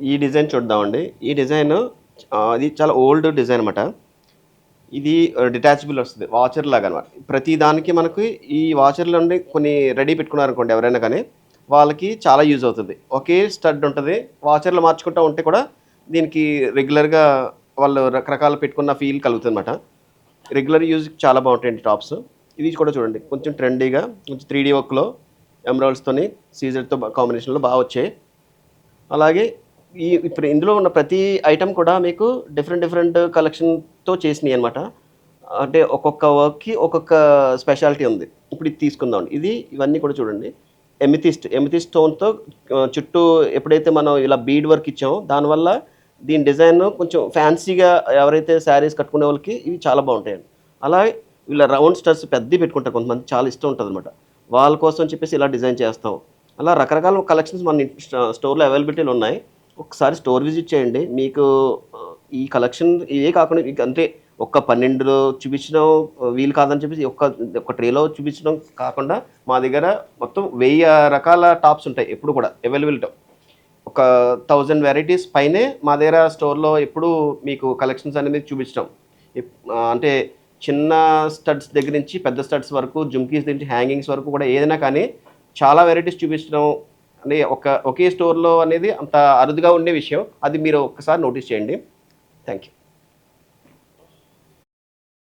ఈ డిజైన్ చూద్దామండి. ఈ డిజైను ఇది చాలా ఓల్డ్ డిజైన్ అనమాట. ఇది డిటాచబుల్ వస్తది. వాచర్ లాగా అనమాట. ప్రతి దానికి మనకి ఈ వాచర్‌లో నుండి కొన్ని రెడీ పెట్టుకున్నారనుకోండి ఎవరైనా గానీ, వాళ్ళకి చాలా యూజ్ అవుతది. ఒకే స్టడ్ ఉంటది. వాచర్‌లు మార్చుకుంటా ఉంటే కూడా దీనికి రెగ్యులర్‌గా వాళ్ళు రకరకాలు పెట్టుకున్న ఫీల్ కలుగుతదనమాట. రెగ్యులర్ యూజ్‌కి చాలా బావుంటాయండి టాప్స్. ఇవి కూడా చూడండి. కొంచెం ట్రెండీగా కొంచెం 3డీ వర్క్‌లో ఎమరాల్డ్స్‌తోని సీజర్‌తో కాంబినేషన్‌లో వచ్చాయి. అలాగే ఇప్పుడు ఇందులో ఉన్న ప్రతి ఐటెమ్ కూడా మీకు డిఫరెంట్ డిఫరెంట్ కలెక్షన్‌తో చేసినియనమాట. అంటే ఒక్కొక్క వర్క్‌కి ఒక్కొక్క స్పెషాలిటీ ఉంది. ఇప్పుడు ఇది తీసుకుందామండి. ఇవన్నీ కూడా చూడండి. ఎమెథిస్ట్ స్టోన్‌తో చుట్టూ ఎప్పుడైతే మనం ఇలా బీడ్ వర్క్ ఇచ్చామో దానివల్ల దీని డిజైన్ కొంచెం ఫ్యాన్సీగా ఎవరైతే శారీస్ కట్టుకునే వాళ్ళకి ఇవి చాలా బావుంటాయండి. అలాగే ఇలా రౌండ్ స్టడ్స్ పెద్దయి పెట్టుకుంటారు కొంతమంది చాలా ఇష్టం ఉంటదనమాట. వాళ్ళ కోసం అని చెప్పేసి ఇలా డిజైన్ చేస్తాం. అలా రకరకాల కలెక్షన్స్ మన స్టోర్‌లో అవైలబిలిటీలో ఉన్నాయి. ఒకసారి స్టోర్ విజిట్ చేయండి. మీకు ఈ కలెక్షన్ ఇవే కాకుండా అంటే ఒక్క 12 చూపించడం వీలు కాదని చెప్పేసి ఒక ట్రేలో చూపించడం కాకుండా మా దగ్గర మొత్తం 1000 రకాల టాప్స్ ఉంటాయి ఎప్పుడు కూడా అవైలబిలిటీ. ఒక 1000 వెరైటీస్ పైనే మా దగ్గర స్టోర్‌లో ఎప్పుడూ మీకు కలెక్షన్స్ అనేది చూపించడం. అంటే చిన్న స్టడ్స్ దగ్గర నుంచి పెద్ద స్టడ్స్ వరకు, జుమ్కీస్ నుంచి హ్యాంగింగ్స్ వరకు కూడా ఏదైనా కానీ చాలా వెరైటీస్ చూపించడం అని ఒకే స్టోర్‌లో అనేది అంత అరుదుగా ఉండే విషయం. అది మీరు ఒక్కసారి నోటీస్ చేయండి. Thank you.